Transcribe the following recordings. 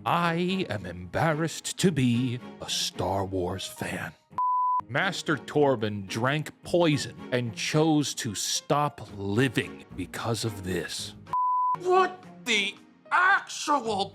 I am embarrassed to be a Star Wars fan. Master Torben drank poison and chose to stop living because of this. What the actual...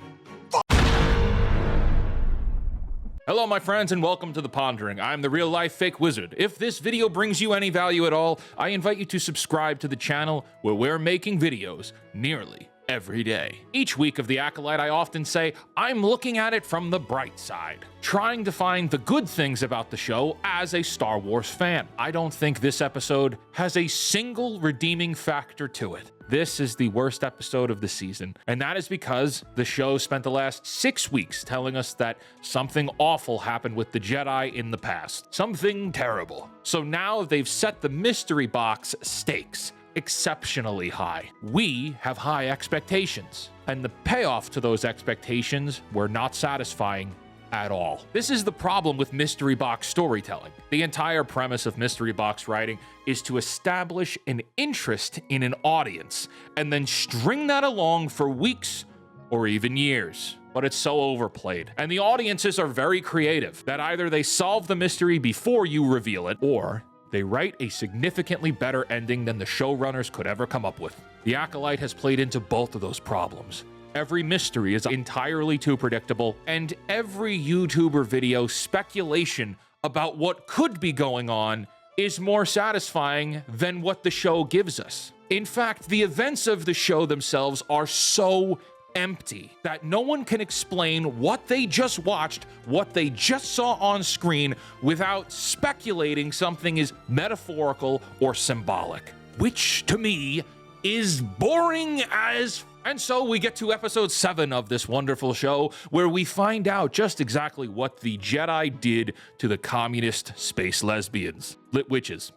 Hello, my friends, and welcome to The Pondering. I'm the real-life fake wizard. If this video brings you any value at all, I invite you to subscribe to the channel where we're making videos nearly every day. Each week of The Acolyte, I often say, I'm looking at it from the bright side, trying to find the good things about the show as a Star Wars fan. I don't think this episode has a single redeeming factor to it. This is the worst episode of the season, and that is because the show spent the last 6 weeks telling us that something awful happened with the Jedi in the past. Something terrible. So now they've set the mystery box stakes exceptionally high. We have high expectations, and the payoff to those expectations were not satisfying at all. This is the problem with mystery box storytelling. The entire premise of mystery box writing is to establish an interest in an audience and then string that along for weeks or even years. But it's so overplayed. And the audiences are very creative that either they solve the mystery before you reveal it, or they write a significantly better ending than the showrunners could ever come up with. The Acolyte has played into both of those problems. Every mystery is entirely too predictable, and every YouTuber video speculation about what could be going on is more satisfying than what the show gives us. In fact, the events of the show themselves are so empty that no one can explain what they just watched, what they just saw on screen, without speculating something is metaphorical or symbolic, which to me is boring as... And so we get to episode 7 of this wonderful show, where we find out just exactly what the Jedi did to the communist space lesbians. Witches.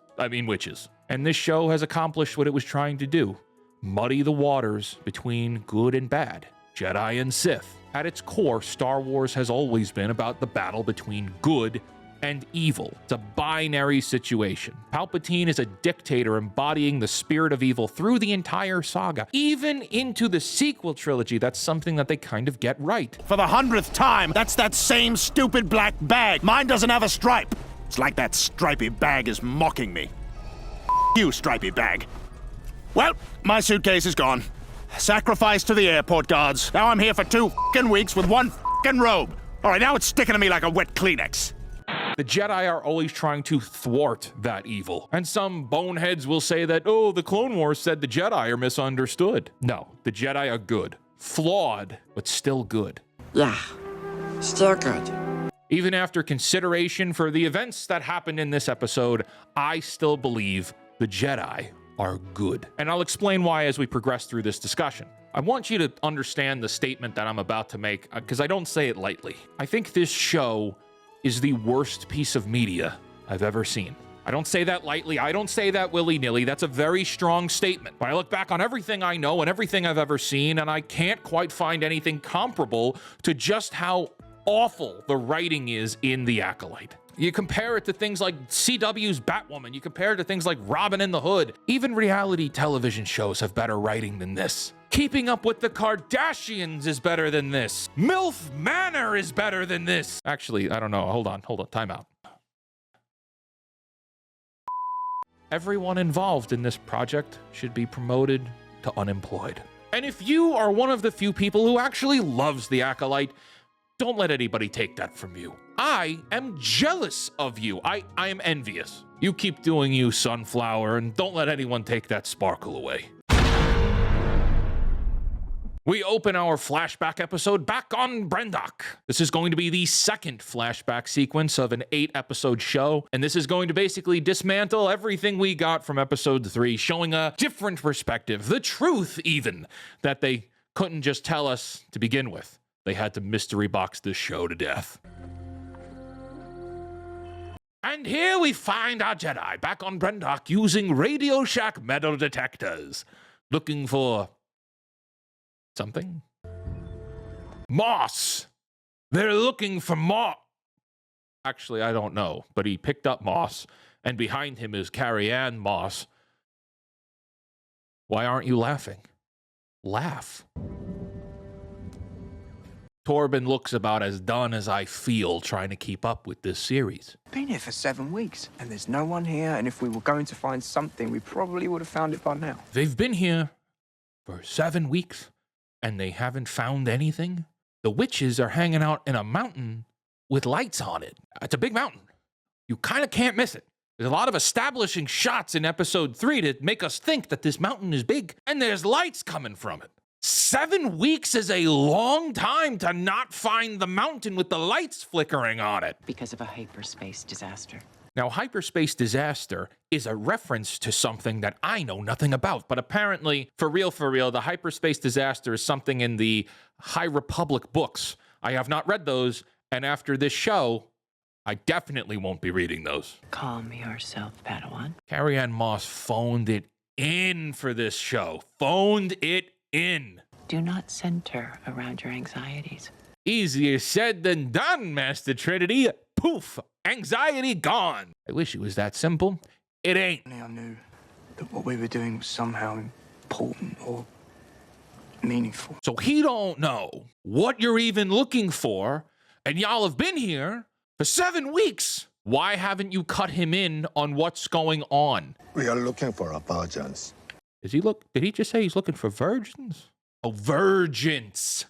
And this show has accomplished what it was trying to do: muddy the waters between good and bad, Jedi and Sith. At its core, Star Wars has always been about the battle between good and evil. It's a binary situation. Palpatine is a dictator embodying the spirit of evil through the entire saga. Even into the sequel trilogy, that's something that they kind of get right. For the 100th time, that's that same stupid black bag. Mine doesn't have a stripe. It's like that stripy bag is mocking me. You, stripy bag. Well, my suitcase is gone. Sacrificed to the airport guards. Now I'm here for 2 weeks with 1 robe. All right, now it's sticking to me like a wet Kleenex. The Jedi are always trying to thwart that evil. And some boneheads will say that, oh, the Clone Wars said the Jedi are misunderstood. No, the Jedi are good. Flawed, but still good. Yeah, still good. Even after consideration for the events that happened in this episode, I still believe the Jedi are good. And I'll explain why as we progress through this discussion. I want you to understand the statement that I'm about to make, because I don't say it lightly. I think this show is the worst piece of media I've ever seen. I don't say that lightly. I don't say that willy-nilly. That's a very strong statement. But I look back on everything I know and everything I've ever seen, and I can't quite find anything comparable to just how awful the writing is in The Acolyte. You compare it to things like CW's Batwoman. You compare it to things like Robin in the Hood. Even reality television shows have better writing than this. Keeping Up with the Kardashians is better than this. MILF Manor is better than this. Actually, I don't know. Hold on, time out. Everyone involved in this project should be promoted to unemployed. And if you are one of the few people who actually loves The Acolyte, don't let anybody take that from you. I am jealous of you. I am envious. You keep doing you, Sunflower, and don't let anyone take that sparkle away. We open our flashback episode back on Brendok. This is going to be the second flashback sequence of an 8-episode show, and this is going to basically dismantle everything we got from episode 3, showing a different perspective, the truth even, that they couldn't just tell us to begin with. They had to mystery box this show to death. And here we find our Jedi back on Brendok using Radio Shack metal detectors, looking for something? Moss! They're looking for Moss! Actually, I don't know, but he picked up Moss, and behind him is Carrie-Anne Moss. Why aren't you laughing? Laugh. Torben looks about as done as I feel trying to keep up with this series. Been here for 7 weeks, and there's no one here, and if we were going to find something, we probably would have found it by now. They've been here for 7 weeks, and they haven't found anything? The witches are hanging out in a mountain with lights on it. It's a big mountain. You kind of can't miss it. There's a lot of establishing shots in episode 3 to make us think that this mountain is big, and there's lights coming from it. 7 weeks is a long time to not find the mountain with the lights flickering on it. Because of a hyperspace disaster. Now, hyperspace disaster is a reference to something that I know nothing about, but apparently, for real, the hyperspace disaster is something in the High Republic books. I have not read those, and after this show, I definitely won't be reading those. Calm yourself, Padawan. Carrie-Anne Moss phoned it in for this show. Phoned it in. Do not center around your anxieties. Easier said than done, Master Trinity. Poof, anxiety gone. I wish it was that simple. It ain't. I knew that what we were doing was somehow important or meaningful. So he don't know what you're even looking for, and y'all have been here for 7 weeks. Why haven't you cut him in on what's going on? We are looking for a virgins. Did he just say he's looking for virgins? Oh, virgins.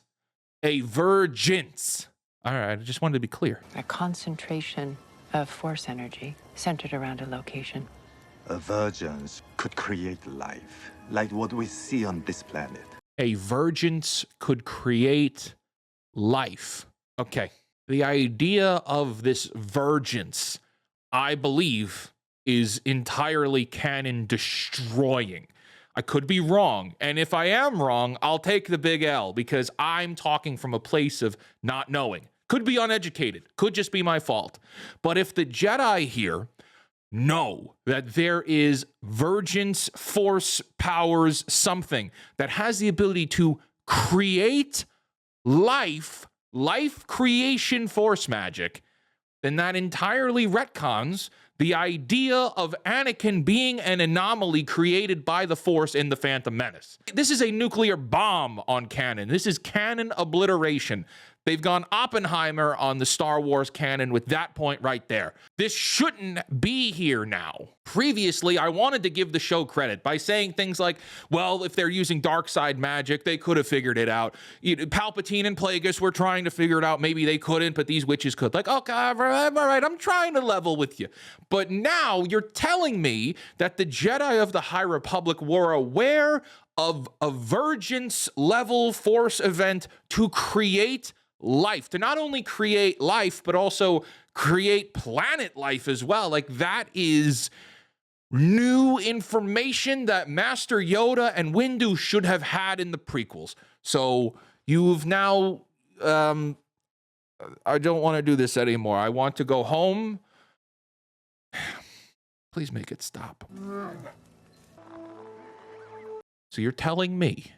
A virgins. All right, I just wanted to be clear. A concentration of force energy centered around a location. A virgins could create life, like what we see on this planet. A virgins could create life. Okay. The idea of this virgins, I believe, is entirely canon destroying. I could be wrong, and if I am wrong, I'll take the big L because I'm talking from a place of not knowing. Could be uneducated, could just be my fault. But if the Jedi here know that there is virgins, force, powers, something that has the ability to create life creation force magic, then that entirely retcons the idea of Anakin being an anomaly created by the Force in The Phantom Menace. This is a nuclear bomb on canon. This is canon obliteration. They've gone Oppenheimer on the Star Wars canon with that point right there. This shouldn't be here now. Previously, I wanted to give the show credit by saying things like, well, if they're using dark side magic, they could have figured it out. Palpatine and Plagueis were trying to figure it out. Maybe they couldn't, but these witches could. Like, okay, all right, I'm trying to level with you. But now you're telling me that the Jedi of the High Republic were aware of a Virgins level force event to create life, to not only create life, but also create planet life as well. Like, that is new information that Master Yoda and Windu should have had in the prequels. So you've now, I don't want to do this anymore. I want to go home. Please make it stop. So you're telling me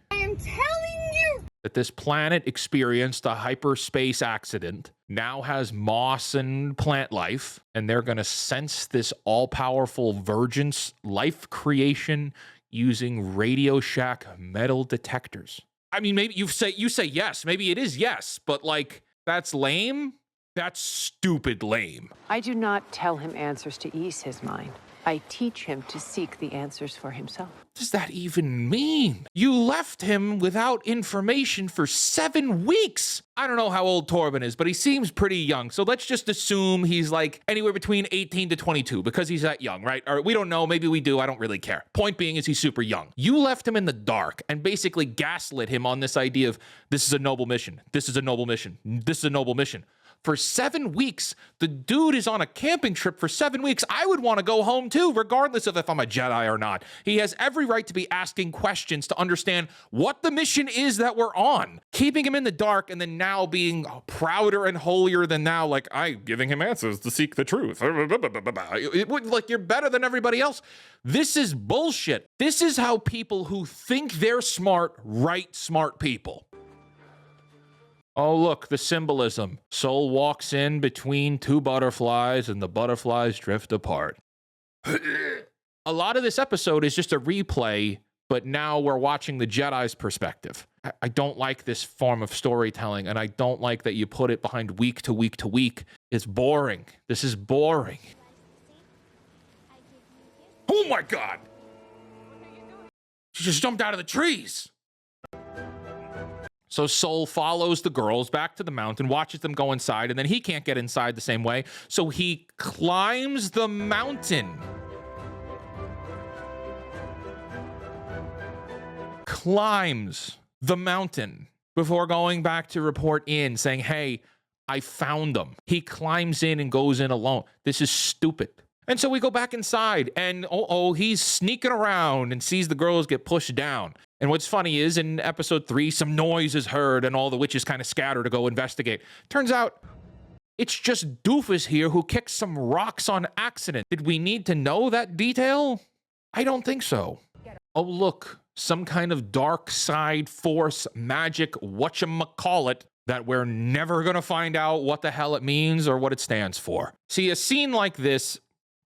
that this planet experienced a hyperspace accident, now has moss and plant life, and they're going to sense this all-powerful Virgins life creation using Radio Shack metal detectors. I mean, maybe you say yes. Maybe it is yes, but like, that's lame. That's stupid lame. I do not tell him answers to ease his mind. I teach him to seek the answers for himself. What does that even mean? You left him without information for 7 weeks. I don't know how old Torben is, but he seems pretty young. So let's just assume he's like anywhere between 18 to 22 because he's that young, right? Or we don't know. Maybe we do. I don't really care. Point being is he's super young. You left him in the dark and basically gaslit him on this idea of this is a noble mission. This is a noble mission. This is a noble mission. For 7 weeks, the dude is on a camping trip for 7 weeks. I would want to go home too, regardless of if I'm a Jedi or not. He has every right to be asking questions to understand what the mission is that we're on. Keeping him in the dark and then now being prouder and holier than thou, like, I'm giving him answers to seek the truth. It would, like, you're better than everybody else. This is bullshit. This is how people who think they're smart write smart people. Oh, look, the symbolism. Soul walks in between two butterflies and the butterflies drift apart. A lot of this episode is just a replay but now we're watching the Jedi's perspective. I don't like this form of storytelling, and I don't like that you put it behind week to week to week. It's boring. This is boring. Oh my God! She just jumped out of the trees. So Sol follows the girls back to the mountain, watches them go inside, and then he can't get inside the same way, so he climbs the mountain. Climbs the mountain before going back to report in, saying, hey, I found them. He climbs in and goes in alone. This is stupid. And so we go back inside, and he's sneaking around and sees the girls get pushed down. And what's funny is in episode 3, some noise is heard and all the witches kind of scatter to go investigate. Turns out it's just Doofus here who kicked some rocks on accident. Did we need to know that detail? I don't think so. Oh, look, some kind of dark side force magic whatchamacallit that we're never going to find out what the hell it means or what it stands for. See, a scene like this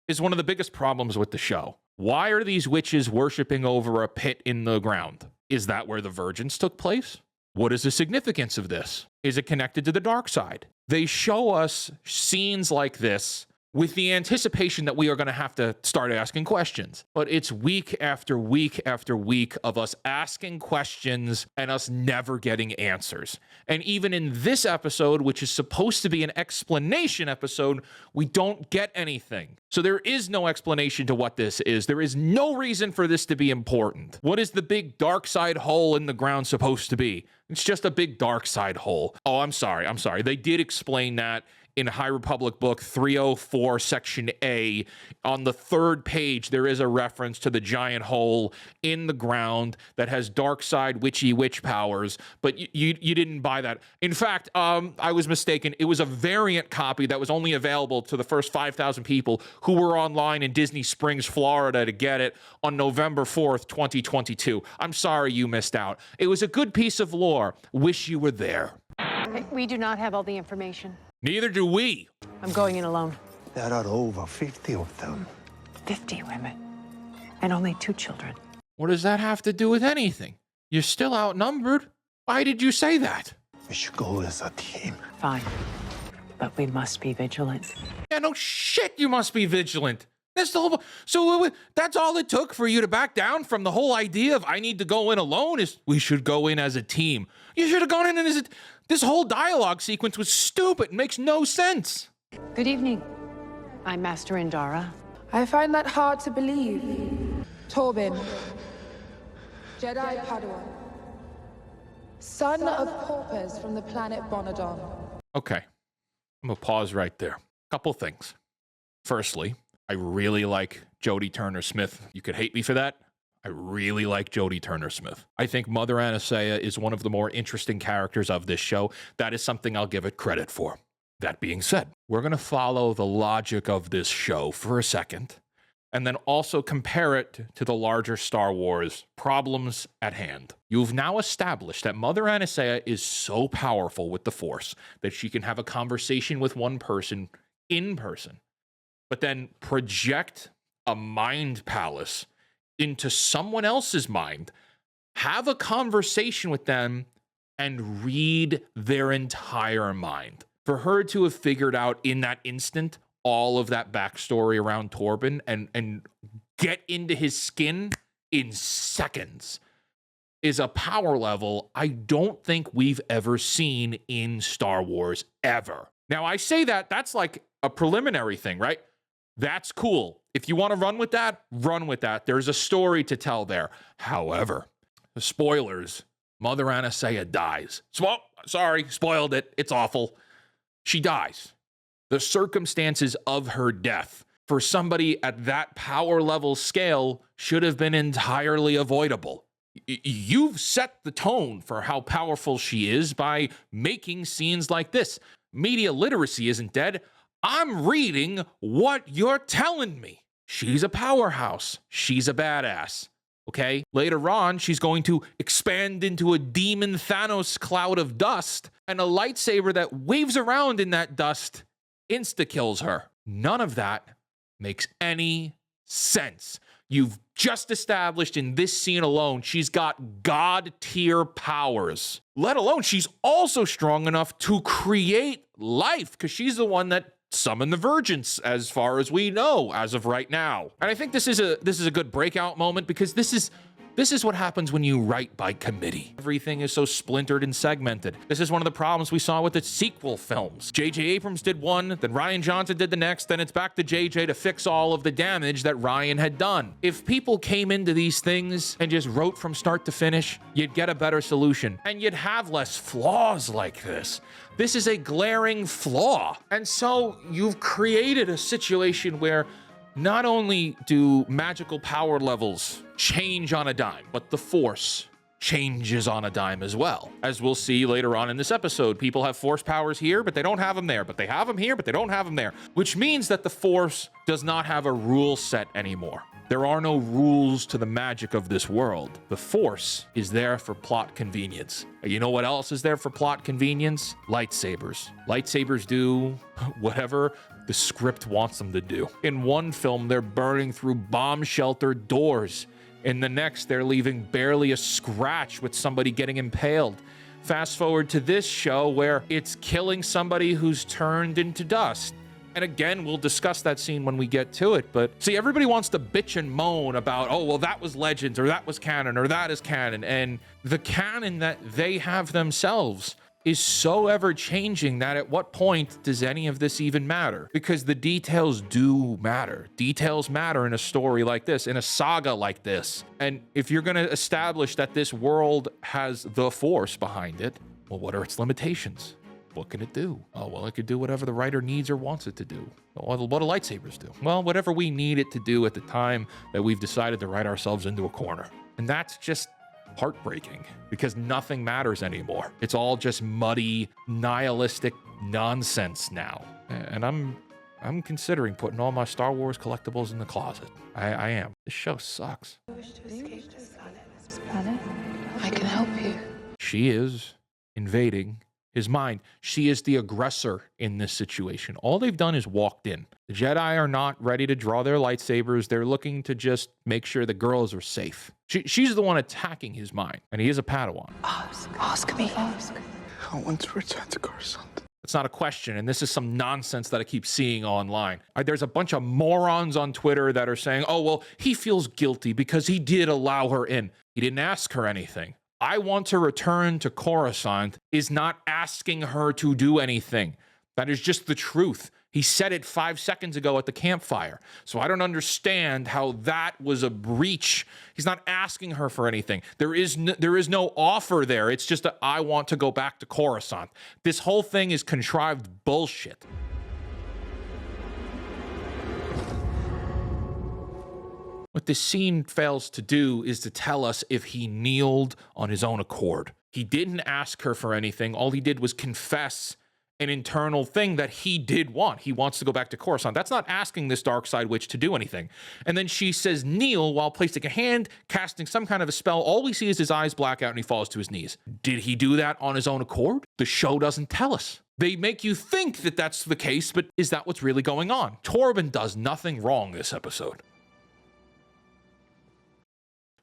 is one of the biggest problems with the show. Why are these witches worshiping over a pit in the ground? Is that where the virgins took place? What is the significance of this? Is it connected to the dark side? They show us scenes like this with the anticipation that we are going to have to start asking questions. But it's week after week after week of us asking questions and us never getting answers. And even in this episode, which is supposed to be an explanation episode, we don't get anything. So there is no explanation to what this is. There is no reason for this to be important. What is the big dark side hole in the ground supposed to be? It's just a big dark side hole. Oh, I'm sorry. They did explain that in High Republic book 304, section A. On the 3rd page, there is a reference to the giant hole in the ground that has dark side witchy witch powers, but you didn't buy that. In fact, I was mistaken. It was a variant copy that was only available to the first 5,000 people who were online in Disney Springs, Florida to get it on November 4th, 2022. I'm sorry you missed out. It was a good piece of lore. Wish you were there. We do not have all the information. Neither do we. I'm going in alone. There are over 50 of them. 50 women. And only 2 children. What does that have to do with anything? You're still outnumbered. Why did you say that? We should go as a team. Fine. But we must be vigilant. Yeah, no shit, you must be vigilant. That's the whole, so that's all it took for you to back down from the whole idea of I need to go in alone is we should go in as a team. You should have gone in as a... This whole dialogue sequence was stupid. It makes no sense. Good evening. I'm Master Indara. I find that hard to believe. Torben, Jedi Padawan, son of paupers from the planet Bonadon. Okay, I'm gonna pause right there. Couple things. Firstly, I really like Jodie Turner-Smith. You could hate me for that. I really like Jodie Turner-Smith. I think Mother Anastasia is one of the more interesting characters of this show. That is something I'll give it credit for. That being said, we're going to follow the logic of this show for a second, and then also compare it to the larger Star Wars problems at hand. You've now established that Mother Anastasia is so powerful with the Force that she can have a conversation with one person in person, but then project a mind palace into someone else's mind, have a conversation with them, and read their entire mind. For her to have figured out in that instant all of that backstory around Torben and get into his skin in seconds is a power level I don't think we've ever seen in Star Wars ever. Now, I say that, that's like a preliminary thing, right? That's cool. If you want to run with that, run with that. There's a story to tell there. However, the spoilers, Mother Anastasia dies. Sorry, spoiled it. It's awful. She dies. The circumstances of her death for somebody at that power level scale should have been entirely avoidable. You've set the tone for how powerful she is by making scenes like this. Media literacy isn't dead. I'm reading what you're telling me. She's a powerhouse. She's a badass. Okay? Later on, she's going to expand into a demon Thanos cloud of dust, and a lightsaber that waves around in that dust insta-kills her. None of that makes any sense. You've just established in this scene alone, she's got god-tier powers. Let alone she's also strong enough to create life, because she's the one that summoned the Virgins, as far as we know, as of right now. And I think this is a good breakout moment, because this is what happens when you write by committee. Everything is so splintered and segmented. This is one of the problems we saw with the sequel films. J.J. Abrams did one, then Rian Johnson did the next, then it's back to J.J. to fix all of the damage that Rian had done. If people came into these things and just wrote from start to finish, you'd get a better solution, and you'd have less flaws like this. This is a glaring flaw. And so you've created a situation where not only do magical power levels change on a dime, but the Force changes on a dime as well. As we'll see later on in this episode, people have Force powers here, but they don't have them there, but they have them here, but they don't have them there, which means that the Force does not have a rule set anymore. There are no rules to the magic of this world. The Force is there for plot convenience. You know what else is there for plot convenience? Lightsabers. Lightsabers do whatever the script wants them to do. In one film, they're burning through bomb-sheltered doors. In the next, they're leaving barely a scratch with somebody getting impaled. Fast forward to this show where it's killing somebody who's turned into dust. And again, we'll discuss that scene when we get to it. But see, everybody wants to bitch and moan about, oh, well, that was Legends, or that was canon, or that is canon. And the canon that they have themselves is so ever-changing that at what point does any of this even matter? Because the details do matter. Details matter in a story like this, in a saga like this. And if you're going to establish that this world has the Force behind it, well, what are its limitations? What can it do? Oh, well, it could do whatever the writer needs or wants it to do. Well, what do lightsabers do? Well, whatever we need it to do at the time that we've decided to write ourselves into a corner. And that's just heartbreaking, because nothing matters anymore. It's all just muddy, nihilistic nonsense now. And I'm considering putting all my Star Wars collectibles in the closet. I am. This show sucks. I can help you. She is invading his mind. She is the aggressor in this situation. All they've done is walked in. The Jedi are not ready to draw their lightsabers. They're looking to just make sure the girls are safe. She's the one attacking his mind, and he is a Padawan. Ask me. I want to return to Coruscant. It's not a question, and this is some nonsense that I keep seeing online. There's a bunch of morons on Twitter that are saying, oh, well, he feels guilty because he did allow her in. He didn't ask her anything. I want to return to Coruscant is not asking her to do anything. That is just the truth. He said it 5 seconds ago at the campfire. So I don't understand how that was a breach. He's not asking her for anything. There is no offer there. It's just I want to go back to Coruscant. This whole thing is contrived bullshit. What this scene fails to do is to tell us if he kneeled on his own accord. He didn't ask her for anything. All he did was confess an internal thing that he did want. He wants to go back to Coruscant. That's not asking this dark side witch to do anything. And then she says kneel while placing a hand, casting some kind of a spell. All we see is his eyes black out and he falls to his knees. Did he do that on his own accord? The show doesn't tell us. They make you think that that's the case, but is that what's really going on? Torben does nothing wrong this episode.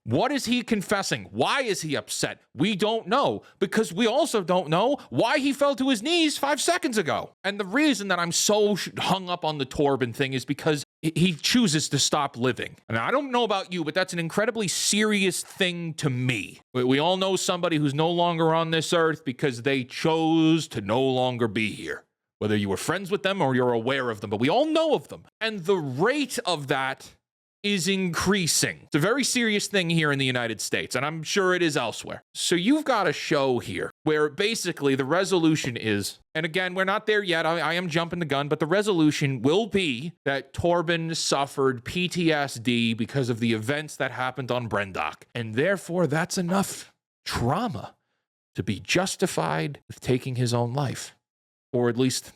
What is he confessing? Why is he upset? We don't know, because we also don't know why he fell to his knees 5 seconds ago. And the reason that I'm so hung up on the Torben thing is because he chooses to stop living. And I don't know about you, but that's an incredibly serious thing to me. We all know somebody who's no longer on this earth because they chose to no longer be here. Whether you were friends with them or you're aware of them, but we all know of them. And the rate of that is increasing. It's a very serious thing here in the United States, and I'm sure it is elsewhere. So you've got a show here where basically the resolution is, and again, we're not there yet, I am jumping the gun, but the resolution will be that Torben suffered PTSD because of the events that happened on Brendok, and therefore that's enough trauma to be justified with taking his own life. Or at least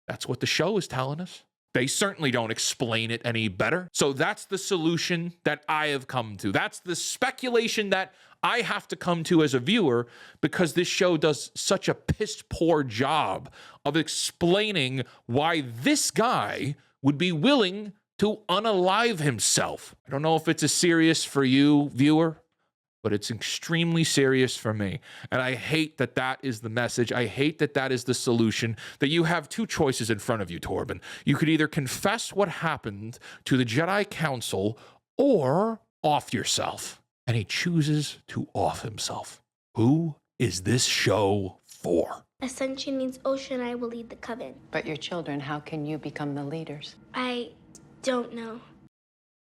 that's what the show is telling us. They certainly don't explain it any better. So that's the solution that I have come to. That's the speculation that I have to come to as a viewer, because this show does such a piss poor job of explaining why this guy would be willing to unalive himself. I don't know if it's as serious for you, viewer, but it's extremely serious for me. And I hate that that is the message. I hate that that is the solution, that you have two choices in front of you, Torben. You could either confess what happened to the Jedi Council or off yourself. And he chooses to off himself. Who is this show for? Ascension means Osha and I will lead the coven. But your children, how can you become the leaders? I don't know.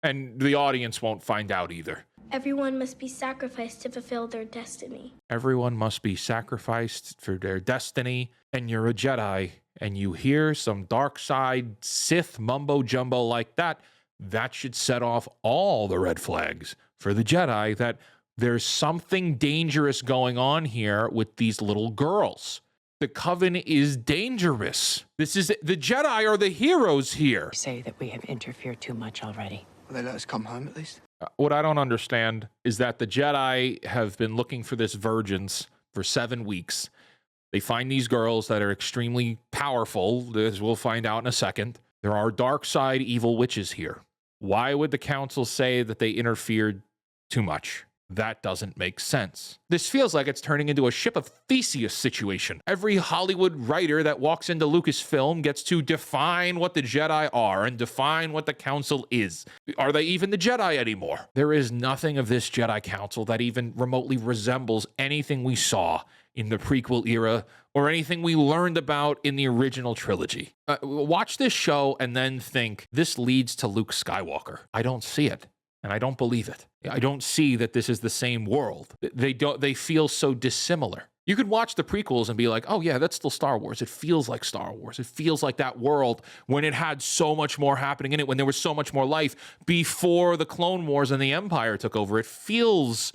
And the audience won't find out either. Everyone must be sacrificed to fulfill their destiny. Everyone must be sacrificed for their destiny, and you're a Jedi, and you hear some dark side Sith mumbo jumbo like that, that should set off all the red flags for the Jedi, that there's something dangerous going on here with these little girls. The coven is dangerous. The Jedi are the heroes here. Say that we have interfered too much already. Will they let us come home at least? What I don't understand is that the Jedi have been looking for this virgins for 7 weeks. They find these girls that are extremely powerful, as we'll find out in a second. There are dark side evil witches here. Why would the council say that they interfered too much? That doesn't make sense. This feels like it's turning into a Ship of Theseus situation. Every Hollywood writer that walks into Lucasfilm gets to define what the Jedi are and define what the Council is. Are they even the Jedi anymore? There is nothing of this Jedi Council that even remotely resembles anything we saw in the prequel era or anything we learned about in the original trilogy. Watch this show and then think, this leads to Luke Skywalker. I don't see it. And I don't believe it. I don't see that this is the same world. They feel so dissimilar. You could watch the prequels and be like, oh yeah, that's still Star Wars. It feels like Star Wars. It feels like that world when it had so much more happening in it, when there was so much more life before the Clone Wars and the Empire took over. It feels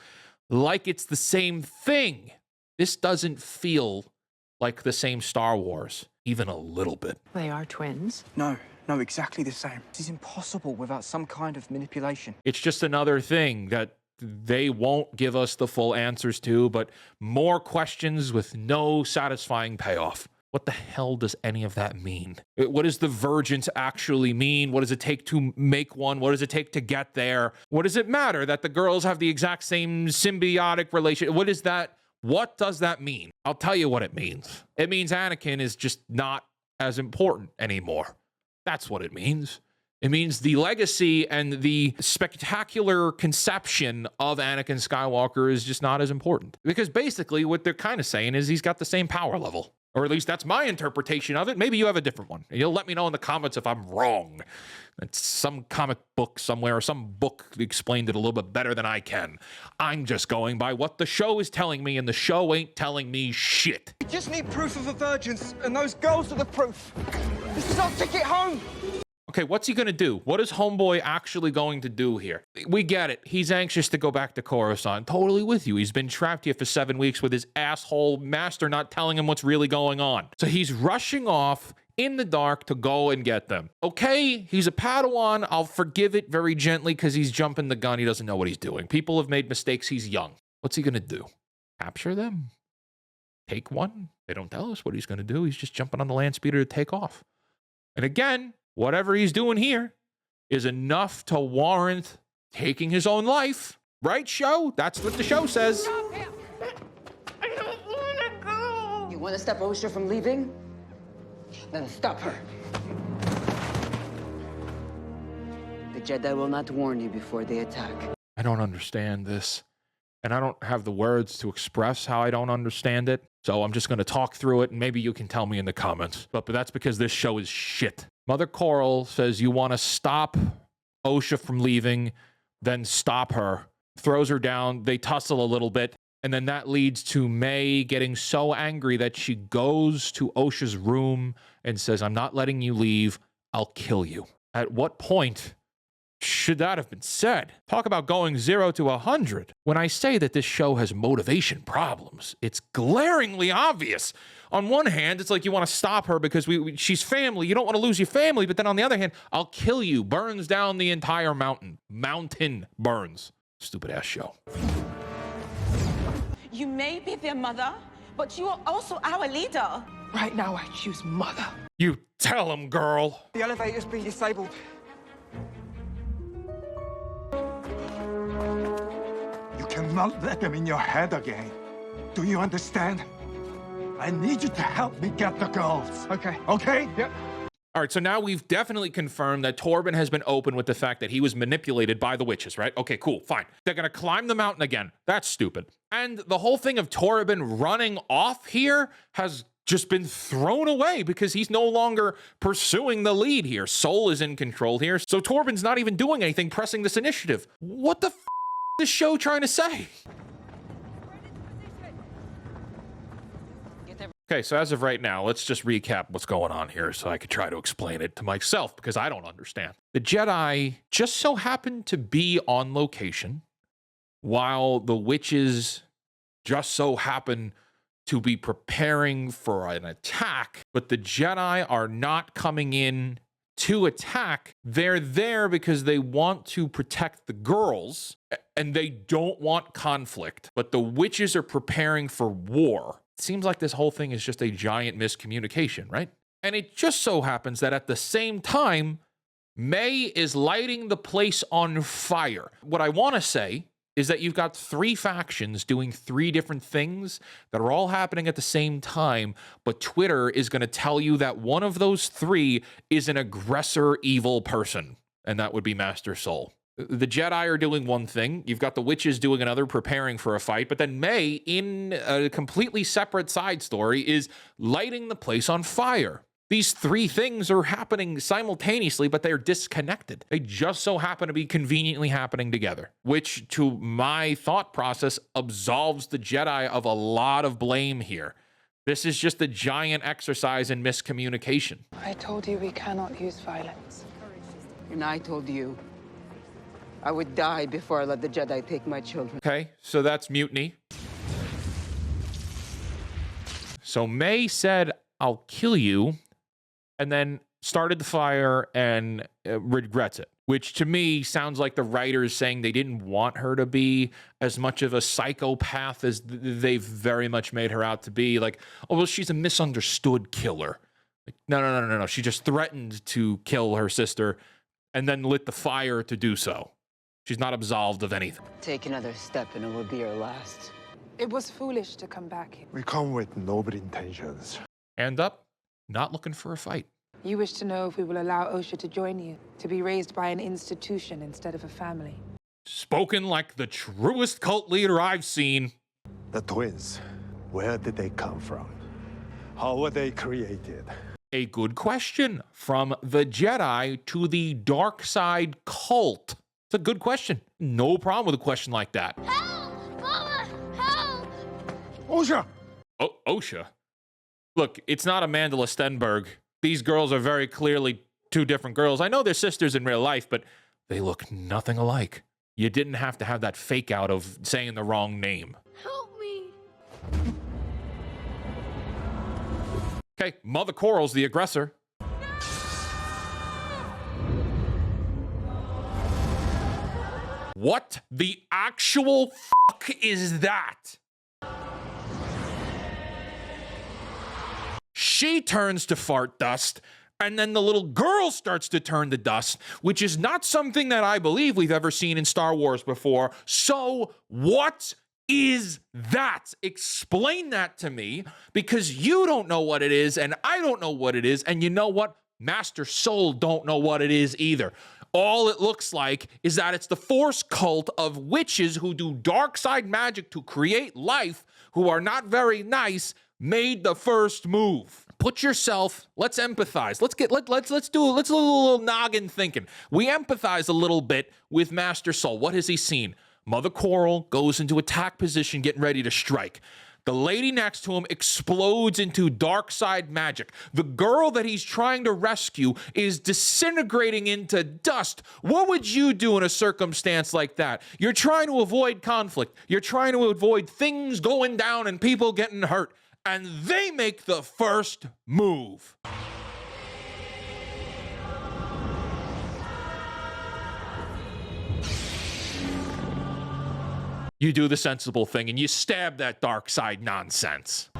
like it's the same thing. This doesn't feel like the same Star Wars, even a little bit. They are twins. No, exactly the same. This is impossible without some kind of manipulation. It's just another thing that they won't give us the full answers to, but more questions with no satisfying payoff. What the hell does any of that mean? What does the virgins actually mean? What does it take to make one? What does it take to get there? What does it matter that the girls have the exact same symbiotic relationship? What is that? What does that mean? I'll tell you what it means. It means Anakin is just not as important anymore. That's what it means. It means the legacy and the spectacular conception of Anakin Skywalker is just not as important. Because basically what they're kind of saying is he's got the same power level. Or at least that's my interpretation of it. Maybe you have a different one. And you'll let me know in the comments if I'm wrong. It's some comic book somewhere or some book explained it a little bit better than I can. I'm just going by what the show is telling me, and the show ain't telling me shit. We just need proof of a virgins, and those girls are the proof. This is our ticket home. Okay, what's he gonna do? What is Homeboy actually going to do here? We get it. He's anxious to go back to Coruscant. Totally with you. He's been trapped here for 7 weeks with his asshole master not telling him what's really going on. So he's rushing off in the dark to go and get them. Okay, he's a Padawan. I'll forgive it very gently because he's jumping the gun. He doesn't know what he's doing. People have made mistakes. He's young. What's he gonna do? Capture them? Take one? They don't tell us what he's gonna do. He's just jumping on the land speeder to take off. And again, whatever he's doing here is enough to warrant taking his own life. Right, show? That's what the show says. I don't want to go. You want to stop Osha from leaving? Then stop her. The Jedi will not warn you before they attack. I don't understand this. And I don't have the words to express how I don't understand it. So I'm just going to talk through it, and maybe you can tell me in the comments. But that's because this show is shit. Mother Coral says you want to stop Osha from leaving, then stop her. Throws her down. They tussle a little bit. And then that leads to May getting so angry that she goes to Osha's room and says, I'm not letting you leave. I'll kill you. At what point should that have been said? Talk about going 0 to 100. When I say that this show has motivation problems, it's glaringly obvious. On one hand, it's like you want to stop her because she's family. You don't want to lose your family. But then on the other hand, I'll kill you. Burns down the entire mountain. Mountain burns. Stupid ass show. You may be their mother, but you are also our leader. Right now, I choose mother. You tell him, girl. The elevator's been disabled. not let them in your head again. Do you understand? I need you to help me get the girls. Okay. Okay? Yep. All right, so now we've definitely confirmed that Torben has been open with the fact that he was manipulated by the witches, right? Okay, cool, fine. They're gonna climb the mountain again. That's stupid. And the whole thing of Torben running off here has just been thrown away because he's no longer pursuing the lead here. Soul is in control here, so Torben's not even doing anything pressing this initiative. What the f is this show trying to say? Okay, so as of right now, let's just recap what's going on here so I could try to explain it to myself because I don't understand. The Jedi just so happened to be on location while the witches just so happen to be preparing for an attack, but the Jedi are not coming in to attack. They're there because they want to protect the girls and they don't want conflict, but the witches are preparing for war. It seems like this whole thing is just a giant miscommunication, right? And it just so happens that at the same time, May is lighting the place on fire. What I want to say is that you've got three factions doing three different things that are all happening at the same time, but Twitter is going to tell you that one of those three is an aggressor evil person, and that would be Master Soul. The Jedi are doing one thing, you've got the witches doing another, preparing for a fight, but then May, in a completely separate side story, is lighting the place on fire. These three things are happening simultaneously, but they're disconnected. They just so happen to be conveniently happening together, which, to my thought process, absolves the Jedi of a lot of blame here. This is just a giant exercise in miscommunication. I told you we cannot use violence. And I told you I would die before I let the Jedi take my children. Okay, so that's mutiny. So May said, "I'll kill you," and then started the fire and regrets it, which to me sounds like the writers saying they didn't want her to be as much of a psychopath as they've very much made her out to be. Like, oh, well, she's a misunderstood killer. Like, no. She just threatened to kill her sister and then lit the fire to do so. She's not absolved of anything. Take another step and it will be your last. It was foolish to come back here. We come with noble intentions. Hand up, not looking for a fight. You wish to know if we will allow Osha to join you, to be raised by an institution instead of a family. Spoken like the truest cult leader I've seen. The twins, where did they come from? How were they created? A good question from the Jedi to the dark side cult. It's a good question. No problem with a question like that. Help! Mama! Help! Osha! Oh, Osha? Look, it's not Amanda Stenberg. These girls are very clearly two different girls. I know they're sisters in real life, but they look nothing alike. You didn't have to have that fake out of saying the wrong name. Help me! Okay, Mother Coral's the aggressor. What the actual fuck is that? She turns to fart dust, and then the little girl starts to turn to dust, which is not something that I believe we've ever seen in Star Wars before. So what is that? Explain that to me, because you don't know what it is, and I don't know what it is, and you know what? Master Soul don't know what it is either. All it looks like is that it's the Force cult of witches who do dark side magic to create life, who are not very nice, made the first move. Put yourself, let's empathize. Let's do a little noggin thinking. We empathize a little bit with Master Soul. What has he seen? Mother Coral goes into attack position, getting ready to strike. The lady next to him explodes into dark side magic. The girl that he's trying to rescue is disintegrating into dust. What would you do in a circumstance like that? You're trying to avoid conflict. You're trying to avoid things going down and people getting hurt. And they make the first move. You do the sensible thing and you stab that dark side nonsense.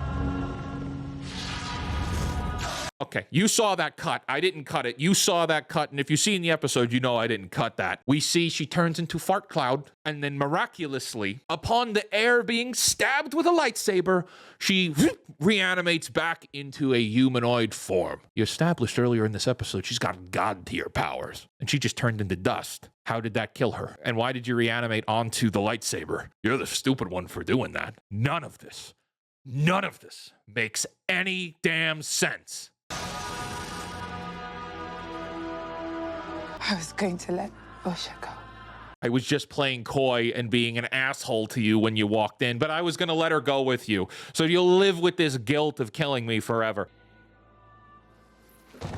Okay, you saw that cut. I didn't cut it. You saw that cut, and if you've seen the episode, you know I didn't cut that. We see she turns into Fart Cloud, and then miraculously, upon the air being stabbed with a lightsaber, she reanimates back into a humanoid form. You established earlier in this episode she's got god-tier powers, and she just turned into dust. How did that kill her? And why did you reanimate onto the lightsaber? You're the stupid one for doing that. None of this makes any damn sense. I was going to let Usha go. I was just playing coy and being an asshole to you when you walked in, but I was going to let her go with you. So you'll live with this guilt of killing me forever. No!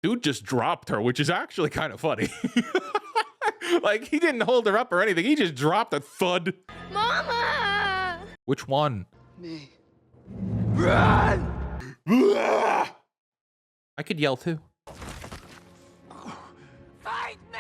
Dude just dropped her, which is actually kind of funny. Like, he didn't hold her up or anything. He just dropped a thud. Mama! Which one? Me. Run! I could yell too. Fight me!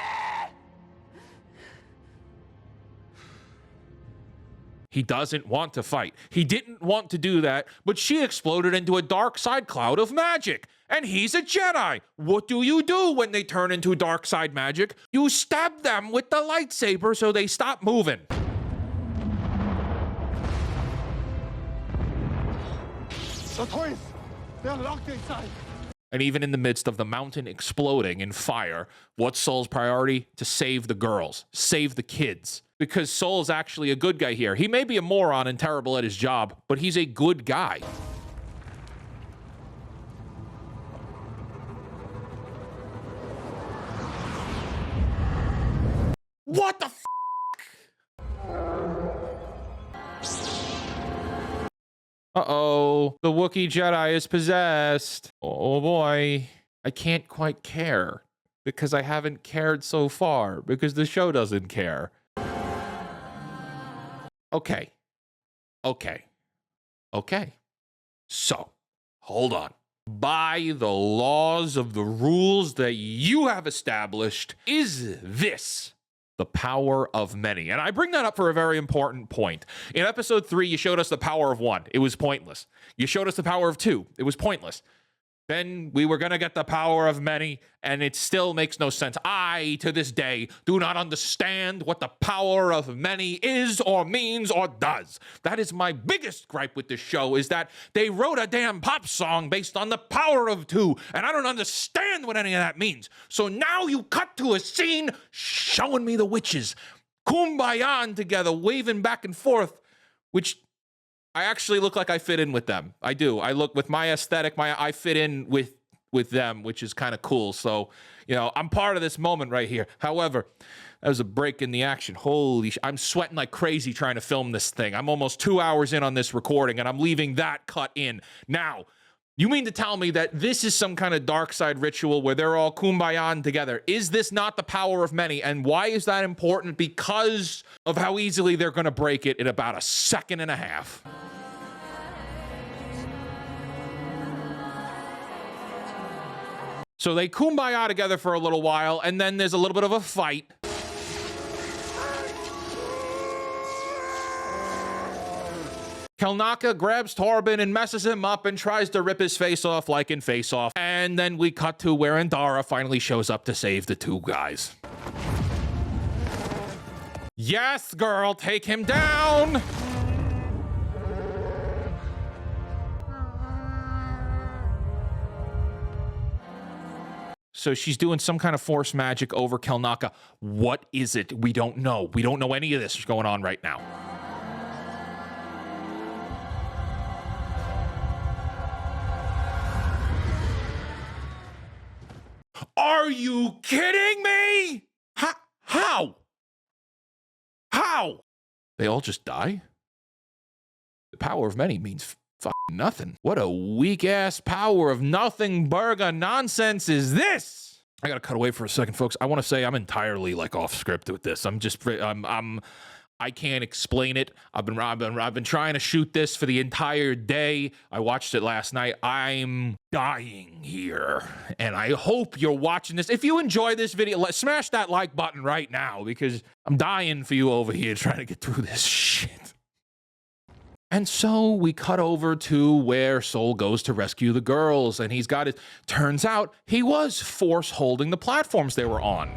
He doesn't want to fight. He didn't want to do that, but she exploded into a dark side cloud of magic. And he's a Jedi. What do you do when they turn into dark side magic? You stab them with the lightsaber so they stop moving. The twins! They're locked inside! And even in the midst of the mountain exploding in fire, what's Soul's priority? To save the girls, save the kids. Because Soul's actually a good guy here. He may be a moron and terrible at his job, but he's a good guy. What the f***? Uh-oh, the Wookiee Jedi is possessed. Oh boy. I can't quite care because I haven't cared so far because the show doesn't care. Okay. So, hold on. By the laws of the rules that you have established, is this the power of many? And I bring that up for a very important point. In episode 3, you showed us the power of 1. It was pointless. You showed us the power of 2. It was pointless. Then we were going to get the power of many, and it still makes no sense. I, to this day, do not understand what the power of many is or means or does. That is my biggest gripe with this show, is that they wrote a damn pop song based on the power of 2, and I don't understand what any of that means. So now you cut to a scene showing me the witches kumbayan together, waving back and forth, which I actually look like I fit in with them. I do. I look with my aesthetic, I fit in with them, which is kind of cool. So, you know, I'm part of this moment right here. However, that was a break in the action. Holy I'm sweating like crazy trying to film this thing. I'm almost 2 hours in on this recording, and I'm leaving that cut in. Now, you mean to tell me that this is some kind of dark side ritual where they're all kumbayan together? Is this not the power of many? And why is that important? Because of how easily they're going to break it in about a second and a half. So they kumbaya together for a little while, and then there's a little bit of a fight. Kelnaka grabs Torben and messes him up and tries to rip his face off like in Face Off. And then we cut to where Andara finally shows up to save the two guys. Yes, girl, take him down! So she's doing some kind of force magic over Kelnaka. What is it? We don't know. We don't know any of this is going on right now. Are you kidding me? How? How? They all just die? The power of many means fucking nothing. What a weak-ass power of nothing burger nonsense is this? I gotta cut away for a second, folks. I want to say I'm entirely like off script with this. I can't explain it. I've been trying to shoot this for the entire day. I watched it last night. I'm dying here, and I hope you're watching this. If you enjoy this video, smash that like button right now because I'm dying for you over here trying to get through this shit. And so we cut over to where Sol goes to rescue the girls, and he's got it. Turns out he was force holding the platforms they were on.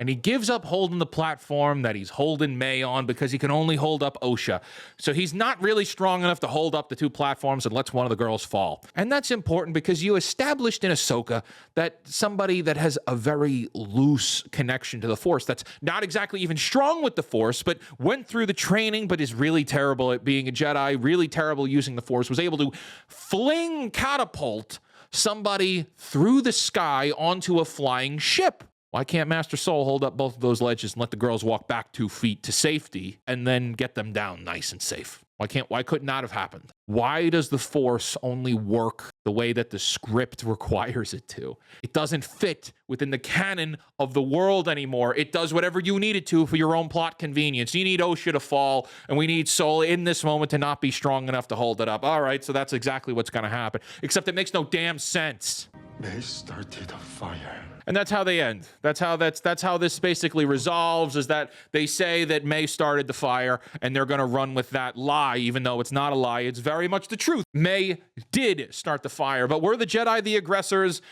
And he gives up holding the platform that he's holding May on because he can only hold up Osha. So he's not really strong enough to hold up the two platforms and lets one of the girls fall. And that's important because you established in Ahsoka that somebody that has a very loose connection to the Force, that's not exactly even strong with the Force, but went through the training, but is really terrible at being a Jedi, really terrible using the Force, was able to catapult somebody through the sky onto a flying ship. Why can't Master Sol hold up both of those ledges and let the girls walk back 2 feet to safety and then get them down nice and safe? Why couldn't that have happened? Why does the Force only work the way that the script requires it to? It doesn't fit within the canon of the world anymore. It does whatever you need it to for your own plot convenience. You need Osha to fall, and we need Sol in this moment to not be strong enough to hold it up. All right, so that's exactly what's going to happen, except it makes no damn sense. They started a fire. And that's how they end. That's how this basically resolves, is that they say that May started the fire and they're going to run with that lie, even though it's not a lie. It's very much the truth. May did start the fire, but were the Jedi the aggressors?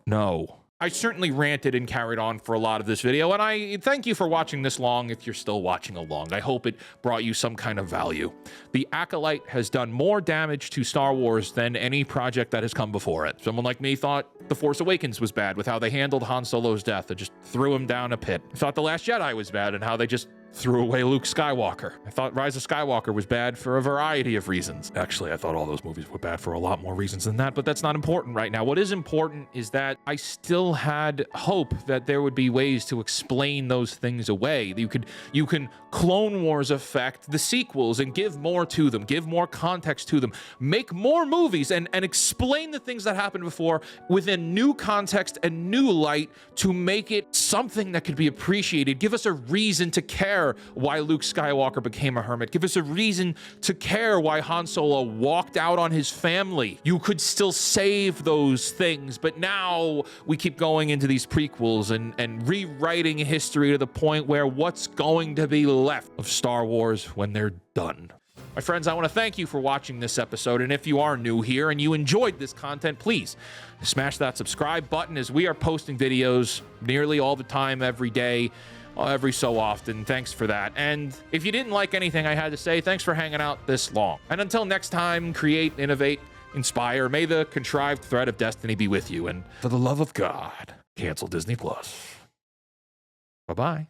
No. I certainly ranted and carried on for a lot of this video, and I thank you for watching this long if you're still watching along. I hope it brought you some kind of value. The Acolyte has done more damage to Star Wars than any project that has come before it. Someone like me thought The Force Awakens was bad with how they handled Han Solo's death. They just threw him down a pit. I thought The Last Jedi was bad and how they just threw away Luke Skywalker. I thought Rise of Skywalker was bad for a variety of reasons. Actually, I thought all those movies were bad for a lot more reasons than that, but that's not important right now. What is important is that I still had hope that there would be ways to explain those things away. You can Clone Wars affect the sequels and give more to them, give more context to them, make more movies and explain the things that happened before within new context and new light to make it something that could be appreciated. Give us a reason to care why Luke Skywalker became a hermit. Give us a reason to care why Han Solo walked out on his family. You could still save those things, but now we keep going into these prequels and rewriting history to the point where what's going to be left of Star Wars when they're done? My friends, I want to thank you for watching this episode, and if you are new here and you enjoyed this content, please smash that subscribe button, as we are posting videos nearly all the time, every day, every so often. Thanks for that. And if you didn't like anything I had to say, thanks for hanging out this long. And until next time, create, innovate, inspire. May the contrived thread of destiny be with you. And for the love of God, cancel Disney Plus. Bye-bye.